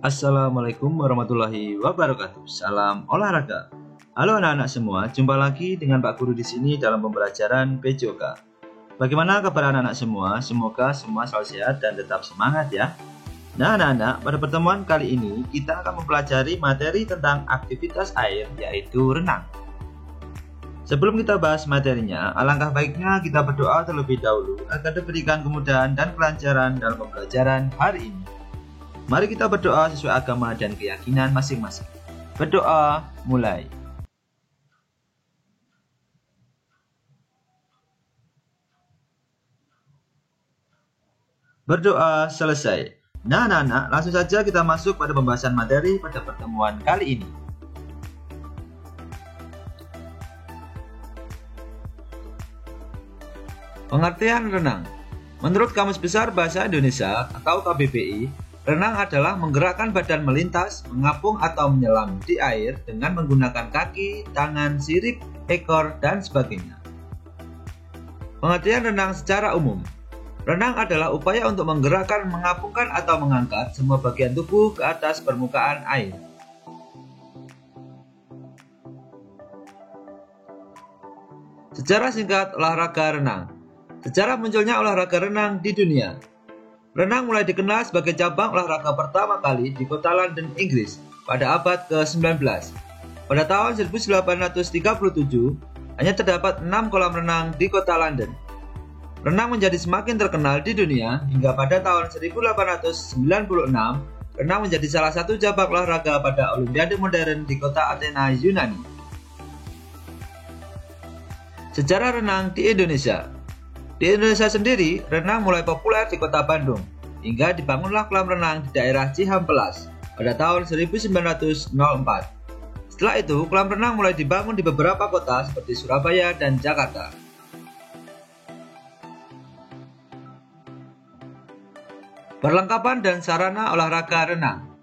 Assalamualaikum warahmatullahi wabarakatuh. Salam olahraga. Halo anak-anak semua, jumpa lagi dengan Pak Guru di sini dalam pembelajaran PJOK. Bagaimana kabar anak-anak semua? Semoga semua selalu sehat dan tetap semangat ya. Nah anak-anak, pada pertemuan kali ini kita akan mempelajari materi tentang aktivitas air, yaitu renang. Sebelum kita bahas materinya, alangkah baiknya kita berdoa terlebih dahulu agar diberikan kemudahan dan kelancaran dalam pembelajaran hari ini. Mari kita berdoa sesuai agama dan keyakinan masing-masing. Berdoa mulai. Berdoa selesai. Nah anak-anak, langsung saja kita masuk pada pembahasan materi pada pertemuan kali ini. Pengertian renang. Menurut Kamus Besar Bahasa Indonesia atau KBBI, renang adalah menggerakkan badan melintas, mengapung atau menyelam di air dengan menggunakan kaki, tangan, sirip, ekor, dan sebagainya. Pengertian renang secara umum. Renang adalah upaya untuk menggerakkan, mengapungkan, atau mengangkat semua bagian tubuh ke atas permukaan air. Sejarah singkat olahraga renang. Sejarah munculnya olahraga renang di dunia. Renang mulai dikenal sebagai cabang olahraga pertama kali di kota London, Inggris pada abad ke-19. Pada tahun 1837, hanya terdapat 6 kolam renang di kota London. Renang menjadi semakin terkenal di dunia hingga pada tahun 1896, renang menjadi salah satu cabang olahraga pada Olimpiade modern di kota Athena, Yunani. Sejarah renang di Indonesia. Di Indonesia sendiri, renang mulai populer di kota Bandung, hingga dibangunlah kolam renang di daerah Cihampelas pada tahun 1904. Setelah itu, kolam renang mulai dibangun di beberapa kota seperti Surabaya dan Jakarta. Perlengkapan dan sarana olahraga renang.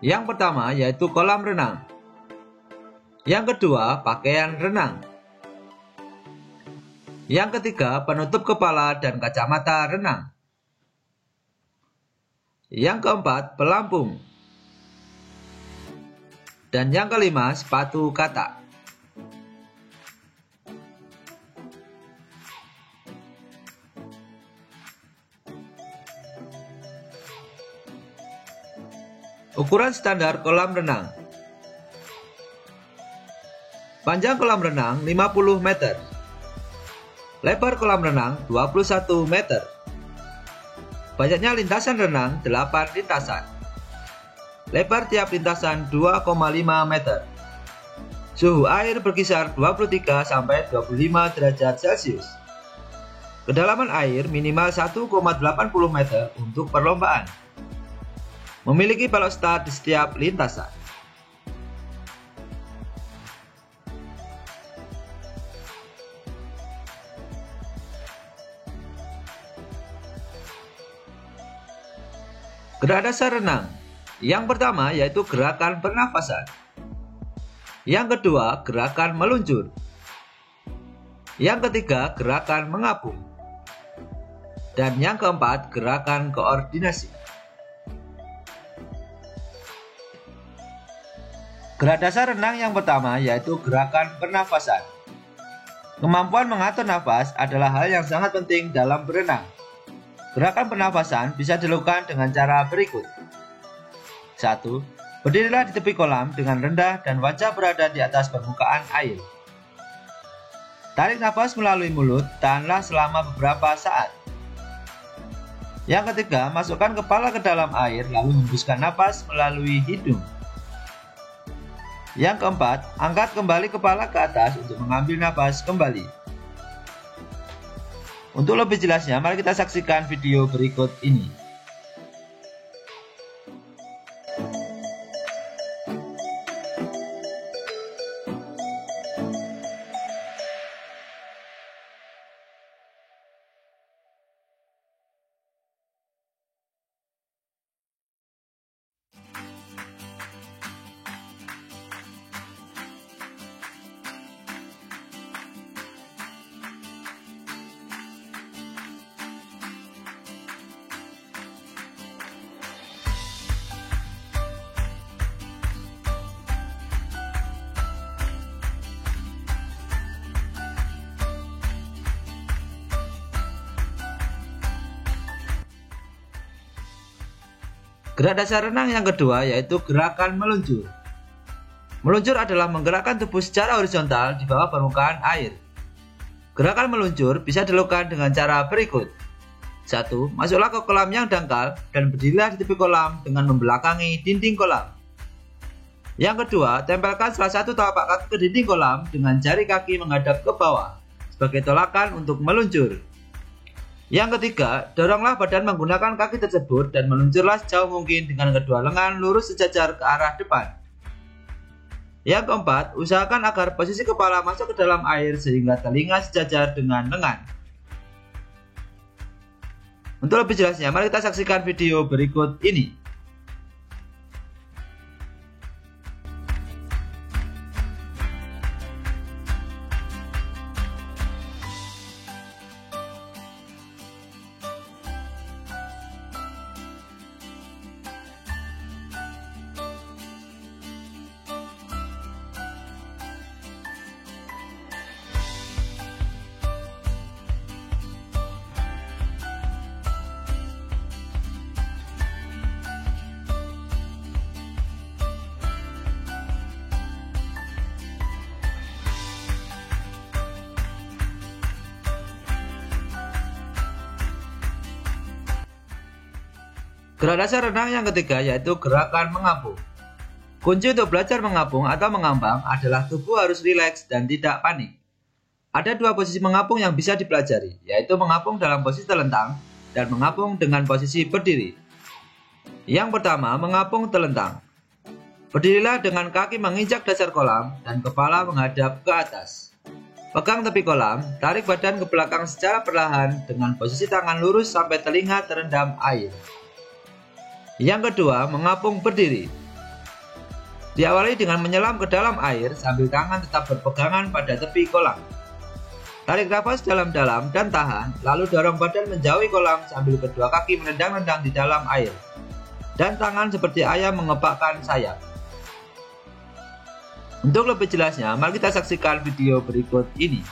Yang pertama yaitu kolam renang. Yang kedua, pakaian renang. Yang ketiga, penutup kepala dan kacamata renang. Yang keempat, pelampung. Dan yang kelima, sepatu katak. Ukuran standar kolam renang. Panjang kolam renang 50 meter. Lebar kolam renang 21 meter. Banyaknya lintasan renang 8 lintasan. Lebar tiap lintasan 2,5 meter. Suhu air berkisar 23 sampai 25 derajat Celcius. Kedalaman air minimal 1,80 meter untuk perlombaan. Memiliki balok start di setiap lintasan. Gerak dasar renang. Yang pertama yaitu gerakan pernafasan. Yang kedua, gerakan meluncur. Yang ketiga, gerakan mengapung. Dan yang keempat, gerakan koordinasi. Gerak dasar renang yang pertama yaitu gerakan pernafasan. Kemampuan mengatur nafas adalah hal yang sangat penting dalam berenang. Gerakan pernafasan bisa dilakukan dengan cara berikut. 1. Berdirilah di tepi kolam dengan rendah dan wajah berada di atas permukaan air. Tarik nafas melalui mulut, tahanlah selama beberapa saat. Yang ketiga, masukkan kepala ke dalam air lalu hembuskan nafas melalui hidung. Yang keempat, angkat kembali kepala ke atas untuk mengambil nafas kembali. Untuk lebih jelasnya, mari kita saksikan video berikut ini. Gerak dasar renang yang kedua yaitu gerakan meluncur. Meluncur adalah menggerakkan tubuh secara horizontal di bawah permukaan air. Gerakan meluncur bisa dilakukan dengan cara berikut. 1. Masuklah ke kolam yang dangkal dan berdirilah di tepi kolam dengan membelakangi dinding kolam. Yang kedua, tempelkan salah satu telapak kaki ke dinding kolam dengan jari kaki menghadap ke bawah sebagai tolakan untuk meluncur. Yang ketiga, doronglah badan menggunakan kaki tersebut dan meluncurlah sejauh mungkin dengan kedua lengan lurus sejajar ke arah depan. Yang keempat, usahakan agar posisi kepala masuk ke dalam air sehingga telinga sejajar dengan lengan. Untuk lebih jelasnya, mari kita saksikan video berikut ini. Gerak dasar renang yang ketiga yaitu gerakan mengapung. Kunci untuk belajar mengapung atau mengambang adalah tubuh harus rileks dan tidak panik. Ada dua posisi mengapung yang bisa dipelajari, yaitu mengapung dalam posisi telentang dan mengapung dengan posisi berdiri. Yang pertama, mengapung telentang. Berdirilah dengan kaki menginjak dasar kolam dan kepala menghadap ke atas. Pegang tepi kolam, tarik badan ke belakang secara perlahan dengan posisi tangan lurus sampai telinga terendam air. Yang kedua, mengapung berdiri. Diawali dengan menyelam ke dalam air sambil tangan tetap berpegangan pada tepi kolam. Tarik nafas dalam-dalam dan tahan, lalu dorong badan menjauhi kolam sambil kedua kaki menendang-nendang di dalam air. Dan tangan seperti ayam mengepakkan sayap. Untuk lebih jelasnya, mari kita saksikan video berikut ini.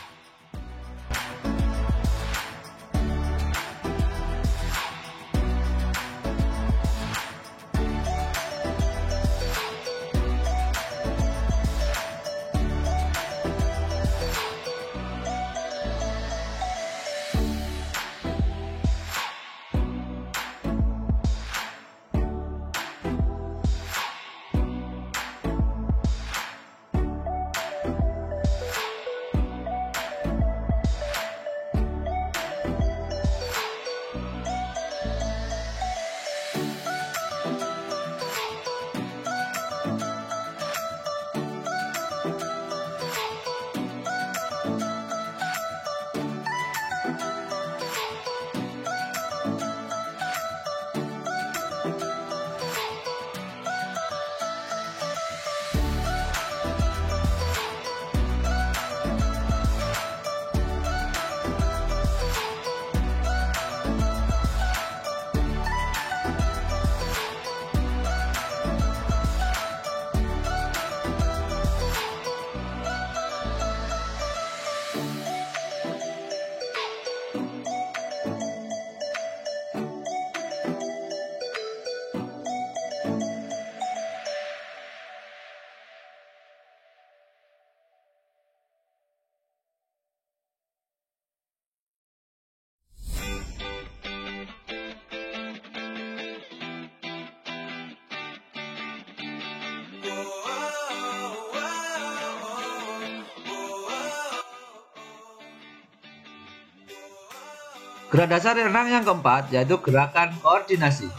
Gerak dasar renang yang keempat yaitu gerakan koordinasi.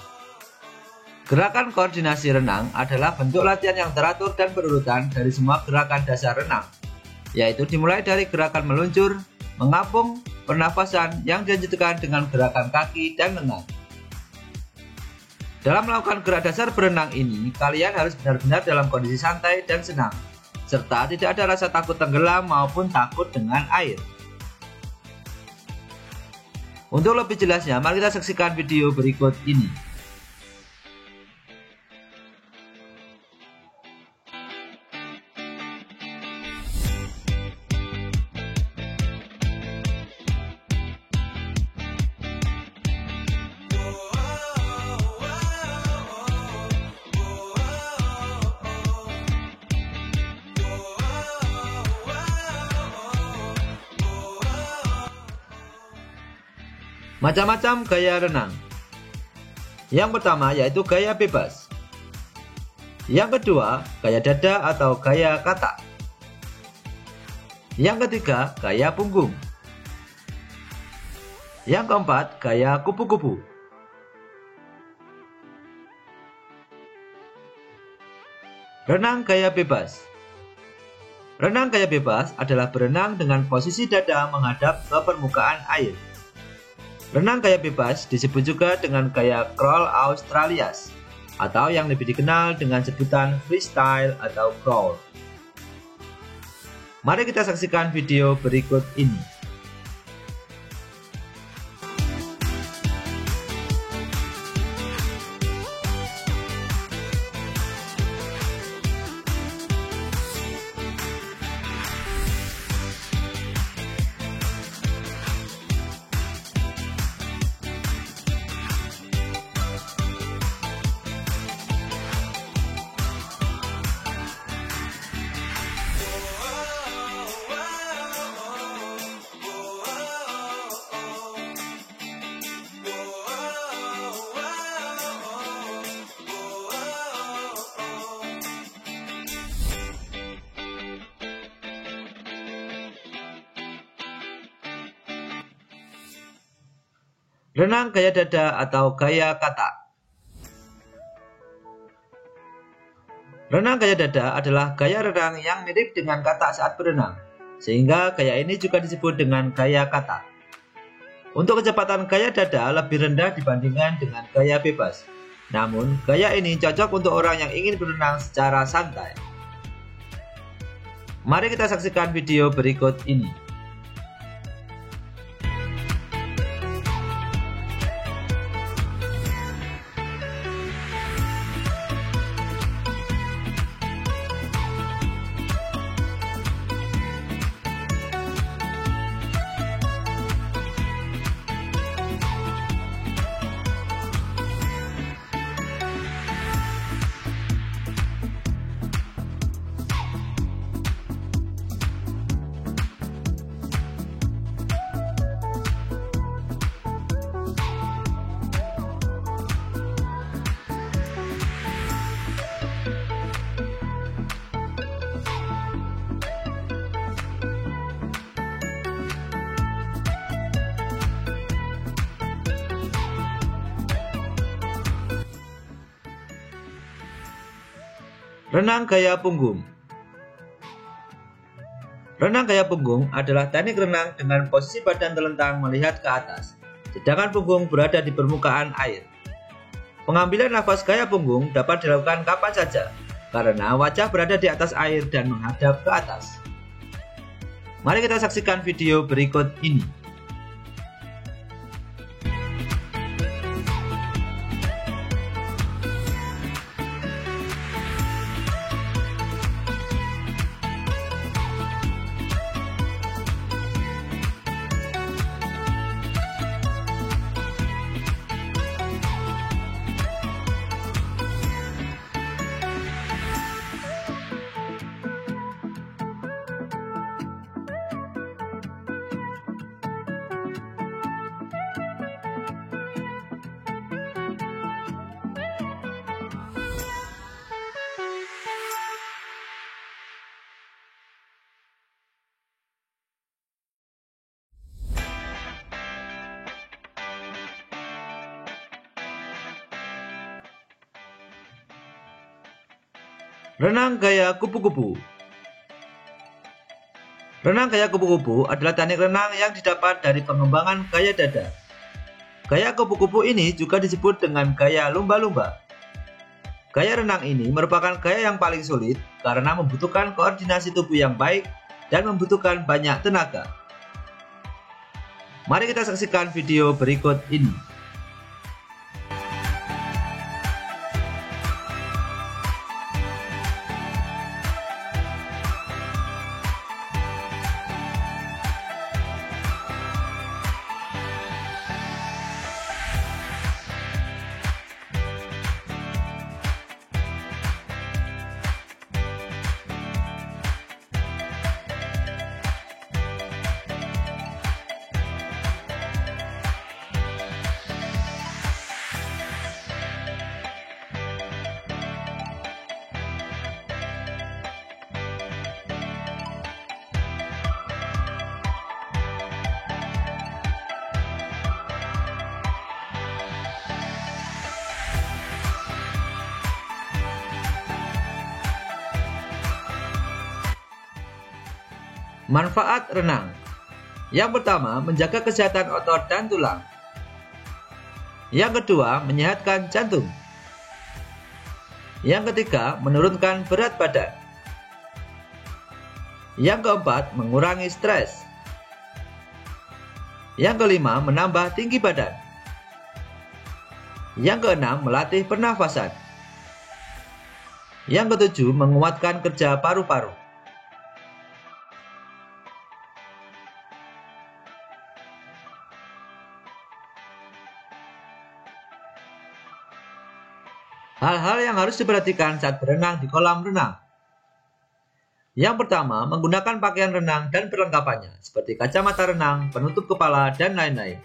Gerakan koordinasi renang adalah bentuk latihan yang teratur dan berurutan dari semua gerakan dasar renang, yaitu dimulai dari gerakan meluncur, mengapung, pernafasan yang dilanjutkan dengan gerakan kaki dan lengan. Dalam melakukan gerak dasar berenang ini, kalian harus benar-benar dalam kondisi santai dan senang, serta tidak ada rasa takut tenggelam maupun takut dengan air. Untuk lebih jelasnya, mari kita saksikan video berikut ini. Macam-macam gaya renang. Yang pertama yaitu gaya bebas. Yang kedua, gaya dada atau gaya katak. Yang ketiga, gaya punggung. Yang keempat, gaya kupu-kupu. Renang gaya bebas. Renang gaya bebas adalah berenang dengan posisi dada menghadap ke permukaan air. Renang gaya bebas disebut juga dengan gaya crawl Australias, atau yang lebih dikenal dengan sebutan freestyle atau crawl. Mari kita saksikan video berikut ini. Renang gaya dada atau gaya katak. Renang gaya dada adalah gaya renang yang mirip dengan katak saat berenang, sehingga gaya ini juga disebut dengan gaya katak. Untuk kecepatan gaya dada lebih rendah dibandingkan dengan gaya bebas. Namun, gaya ini cocok untuk orang yang ingin berenang secara santai. Mari kita saksikan video berikut ini. Renang gaya punggung. Renang gaya punggung adalah teknik renang dengan posisi badan terlentang melihat ke atas, sedangkan punggung berada di permukaan air. Pengambilan nafas gaya punggung dapat dilakukan kapan saja, karena wajah berada di atas air dan menghadap ke atas. Mari kita saksikan video berikut ini. Renang gaya kupu-kupu. Renang gaya kupu-kupu adalah teknik renang yang didapat dari pengembangan gaya dada. Gaya kupu-kupu ini juga disebut dengan gaya lumba-lumba. Gaya renang ini merupakan gaya yang paling sulit karena membutuhkan koordinasi tubuh yang baik dan membutuhkan banyak tenaga. Mari kita saksikan video berikut ini. Manfaat renang. Yang pertama, menjaga kesehatan otot dan tulang. Yang kedua, menyehatkan jantung. Yang ketiga, menurunkan berat badan. Yang keempat, mengurangi stres. Yang kelima, menambah tinggi badan. Yang keenam, melatih pernafasan. Yang ketujuh, menguatkan kerja paru-paru. Hal-hal yang harus diperhatikan saat berenang di kolam renang. Yang pertama, menggunakan pakaian renang dan perlengkapannya, seperti kacamata renang, penutup kepala, dan lain-lain.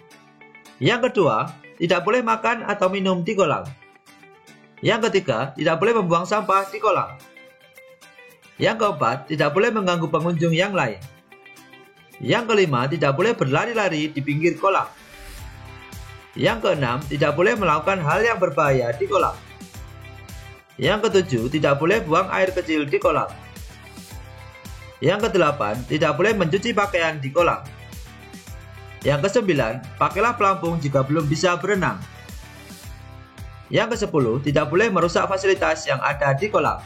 Yang kedua, tidak boleh makan atau minum di kolam. Yang ketiga, tidak boleh membuang sampah di kolam. Yang keempat, tidak boleh mengganggu pengunjung yang lain. Yang kelima, tidak boleh berlari-lari di pinggir kolam. Yang keenam, tidak boleh melakukan hal yang berbahaya di kolam. Yang ketujuh, tidak boleh buang air kecil di kolam. Yang kedelapan, tidak boleh mencuci pakaian di kolam. Yang kesembilan, pakailah pelampung jika belum bisa berenang. Yang kesepuluh, tidak boleh merusak fasilitas yang ada di kolam.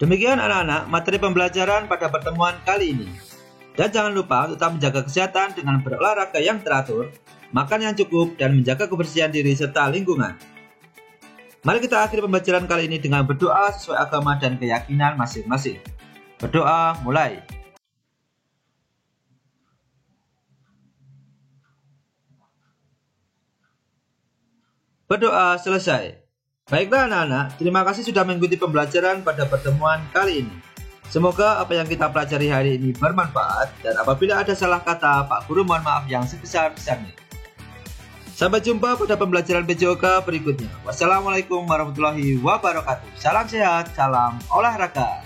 Demikian anak-anak materi pembelajaran pada pertemuan kali ini. Dan jangan lupa tetap menjaga kesehatan dengan berolahraga yang teratur, makan yang cukup, dan menjaga kebersihan diri serta lingkungan. Mari kita akhiri pembelajaran kali ini dengan berdoa sesuai agama dan keyakinan masing-masing. Berdoa mulai. Berdoa selesai. Baiklah anak-anak, terima kasih sudah mengikuti pembelajaran pada pertemuan kali ini. Semoga apa yang kita pelajari hari ini bermanfaat, dan apabila ada salah kata, Pak Guru mohon maaf yang sebesar-besarnya. Sampai jumpa pada pembelajaran PJOK berikutnya. Wassalamualaikum warahmatullahi wabarakatuh. Salam sehat, salam olahraga.